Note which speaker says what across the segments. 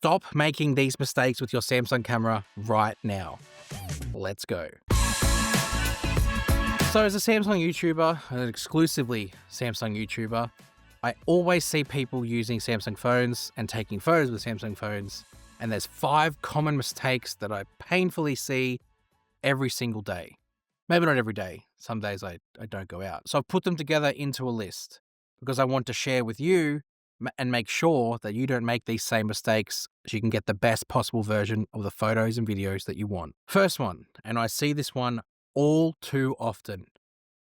Speaker 1: Stop making these mistakes with your Samsung camera right now. Let's go. So as a Samsung YouTuber, an exclusively Samsung YouTuber, I always see people using Samsung phones and taking photos with Samsung phones. And there's 5 common mistakes that I painfully see every single day. Maybe not every day. Some days I don't go out. So I've put them together into a list because I want to share with you and make sure that you don't make these same mistakes so you can get the best possible version of the photos and videos that you want. First one, and I see this one all too often.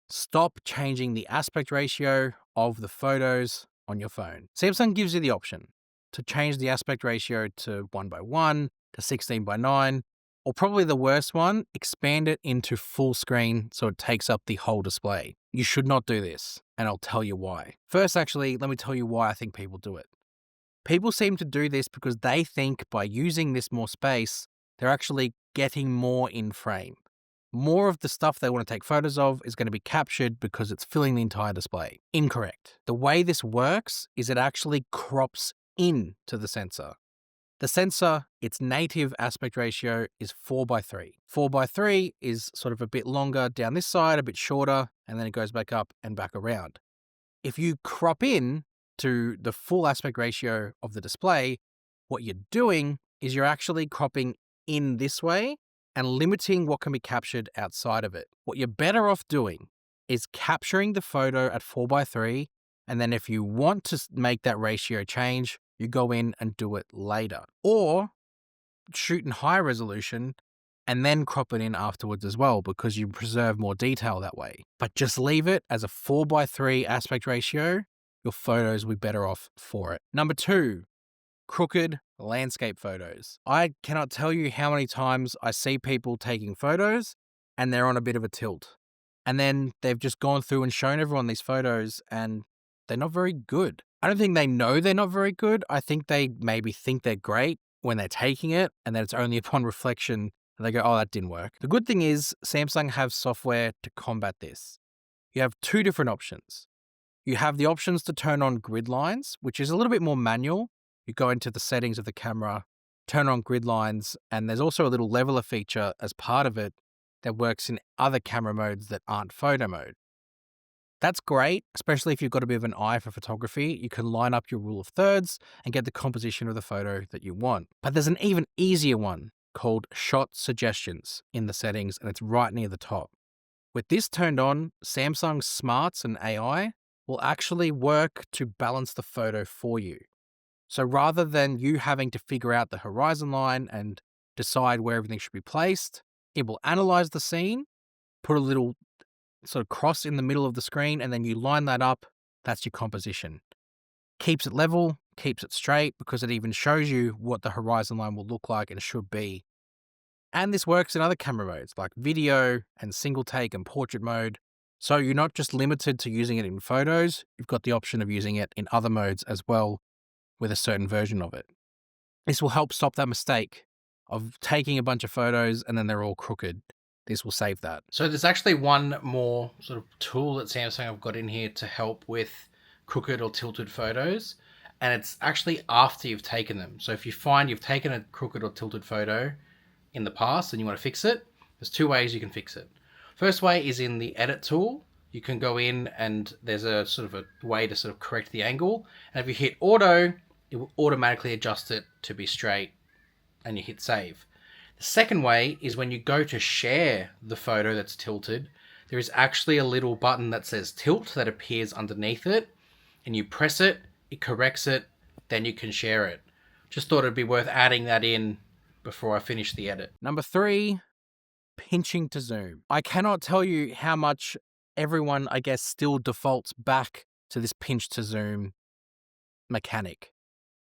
Speaker 1: Stop changing the aspect ratio of the photos on your phone. Samsung gives you the option to change the aspect ratio to 1:1, to 16:9, or probably the worst one, expand it into full screen so it takes up the whole display. You should not do this, and I'll tell you why. First, actually, let me tell you why I think people do it. People seem to do this because they think by using this more space, they're actually getting more in frame. More of the stuff they want to take photos of is going to be captured because it's filling the entire display. Incorrect. The way this works is it actually crops into the sensor. The sensor, its native aspect ratio is 4:3. 4:3 is sort of a bit longer down this side, a bit shorter, and then it goes back up and back around. If you crop in to the full aspect ratio of the display, what you're doing is you're actually cropping in this way and limiting what can be captured outside of it. What you're better off doing is capturing the photo at 4:3, and then if you want to make that ratio change, you go in and do it later. Or shoot in high resolution and then crop it in afterwards as well because you preserve more detail that way. But just leave it as a 4:3 aspect ratio. Your photos will be better off for it. Number 2, crooked landscape photos. I cannot tell you how many times I see people taking photos and they're on a bit of a tilt. And then they've just gone through and shown everyone these photos and they're not very good. I don't think they know they're not very good. I think they maybe think they're great when they're taking it, and then it's only upon reflection that they go, oh, that didn't work. The good thing is Samsung have software to combat this. You have 2 different options. You have the options to turn on grid lines, which is a little bit more manual. You go into the settings of the camera, turn on grid lines, and there's also a little leveler feature as part of it that works in other camera modes that aren't photo mode. That's great, especially if you've got a bit of an eye for photography. You can line up your rule of thirds and get the composition of the photo that you want. But there's an even easier one called Shot Suggestions in the settings, and it's right near the top. With this turned on, Samsung Smarts and AI will actually work to balance the photo for you. So rather than you having to figure out the horizon line and decide where everything should be placed, it will analyze the scene, put a little sort of cross in the middle of the screen, and then you line that up. That's your composition. Keeps it level, keeps it straight, because it even shows you what the horizon line will look like and should be. And this works in other camera modes like video and single take and portrait mode. So you're not just limited to using it in photos, you've got the option of using it in other modes as well with a certain version of it. This will help stop that mistake of taking a bunch of photos and then they're all crooked. This will save that. So there's actually one more sort of tool that Samsung have got in here to help with crooked or tilted photos. And it's actually after you've taken them. So if you find you've taken a crooked or tilted photo in the past and you want to fix it, there's 2 ways you can fix it. First way is in the edit tool. You can go in and there's a sort of a way to sort of correct the angle. And if you hit auto, it will automatically adjust it to be straight and you hit save. The second way is when you go to share the photo that's tilted, there is actually a little button that says tilt that appears underneath it, and you press it, it corrects it, then you can share it. Just thought it'd be worth adding that in before I finish the edit. Number 3, pinching to zoom. I cannot tell you how much everyone, I guess, still defaults back to this pinch to zoom mechanic.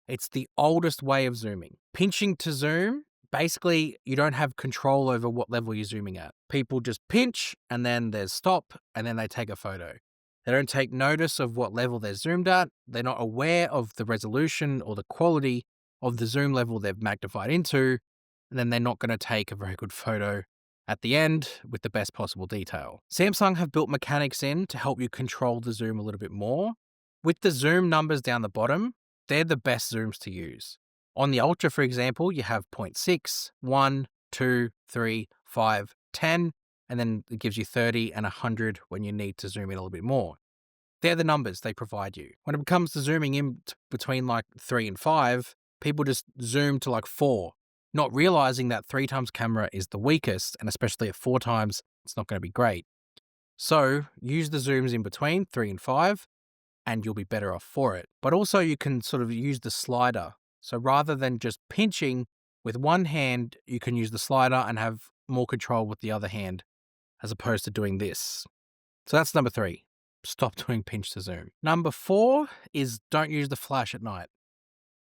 Speaker 1: It's the oldest way of zooming. Pinching to zoom, basically, you don't have control over what level you're zooming at. People just pinch, and then there's stop, and then they take a photo. They don't take notice of what level they're zoomed at. They're not aware of the resolution or the quality of the zoom level they've magnified into, and then they're not going to take a very good photo at the end with the best possible detail. Samsung have built mechanics in to help you control the zoom a little bit more. With the zoom numbers down the bottom, they're the best zooms to use. On the Ultra, for example, you have 0.6, 1, 2, 3, 5, 10, and then it gives you 30 and 100 when you need to zoom in a little bit more. They're the numbers they provide you. When it comes to zooming in between like 3 and 5, people just zoom to like 4, not realizing that 3 times camera is the weakest, and especially at 4 times, it's not going to be great. So use the zooms in between 3 and 5, and you'll be better off for it. But also you can sort of use the slider. So rather than just pinching with one hand, you can use the slider and have more control with the other hand, as opposed to doing this. So that's number 3. Stop doing pinch to zoom. Number 4 is don't use the flash at night,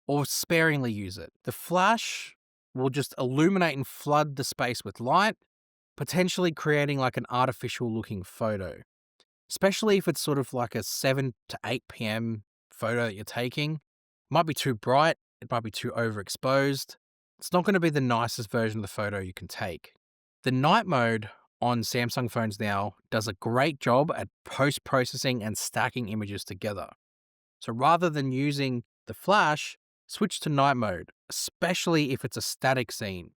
Speaker 1: or sparingly use it. The flash will just illuminate and flood the space with light, potentially creating like an artificial looking photo, especially if it's sort of like a 7 to 8 p.m. photo that you're taking. It might be too bright. It might be too overexposed. It's not going to be the nicest version of the photo you can take. The night mode on Samsung phones now does a great job at post-processing and stacking images together. So rather than using the flash, switch to night mode, especially if it's a static scene.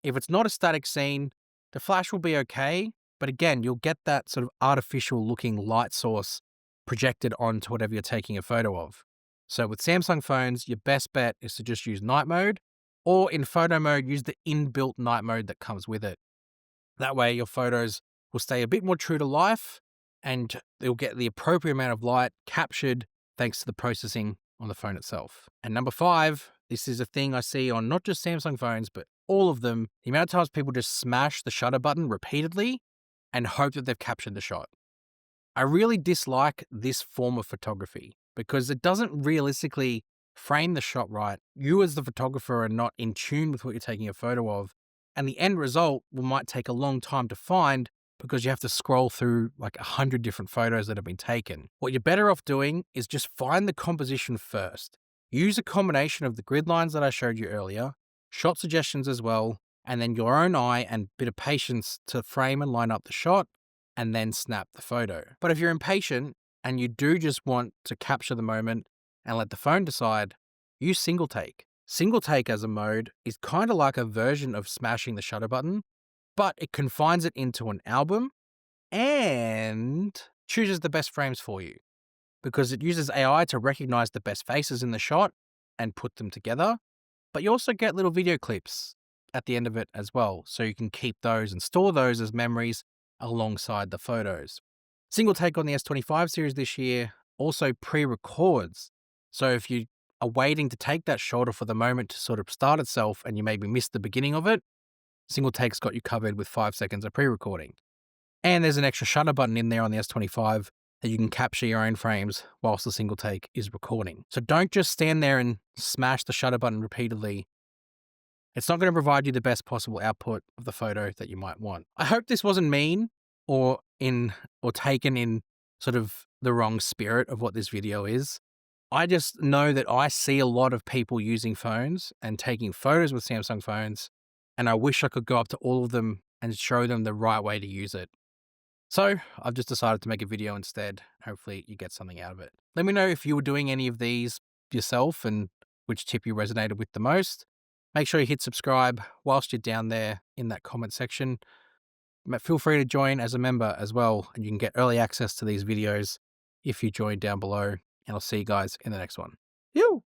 Speaker 1: If it's not a static scene, the flash will be okay, but again, you'll get that sort of artificial looking light source projected onto whatever you're taking a photo of. So with Samsung phones, your best bet is to just use night mode, or in photo mode, use the inbuilt night mode that comes with it. That way your photos will stay a bit more true to life, and they'll get the appropriate amount of light captured thanks to the processing on the phone itself. And number 5, this is a thing I see on not just Samsung phones, but all of them. The amount of times people just smash the shutter button repeatedly and hope that they've captured the shot. I really dislike this form of photography because it doesn't realistically frame the shot right. You as the photographer are not in tune with what you're taking a photo of, and the end result might take a long time to find because you have to scroll through like 100 different photos that have been taken. What you're better off doing is just find the composition first. Use a combination of the grid lines that I showed you earlier, shot suggestions as well, and then your own eye and bit of patience to frame and line up the shot, and then snap the photo. But if you're impatient and you do just want to capture the moment and let the phone decide, use single take. Single take as a mode is kind of like a version of smashing the shutter button, but it confines it into an album and chooses the best frames for you because it uses AI to recognize the best faces in the shot and put them together. But you also get little video clips at the end of it as well, so you can keep those and store those as memories alongside the photos. Single take on the S25 series this year also pre-records. So if you are waiting to take that shot or for the moment to sort of start itself and you maybe missed the beginning of it, single take's got you covered with 5 seconds of pre-recording. And there's an extra shutter button in there on the S25 that you can capture your own frames whilst the single take is recording. So don't just stand there and smash the shutter button repeatedly. It's not going to provide you the best possible output of the photo that you might want. I hope this wasn't mean or taken in sort of the wrong spirit of what this video is. I just know that I see a lot of people using phones and taking photos with Samsung phones, and I wish I could go up to all of them and show them the right way to use it. So I've just decided to make a video instead. Hopefully you get something out of it. Let me know if you were doing any of these yourself and which tip you resonated with the most. Make sure you hit subscribe whilst you're down there in that comment section. Feel free to join as a member as well, and you can get early access to these videos if you join down below. And I'll see you guys in the next one. You.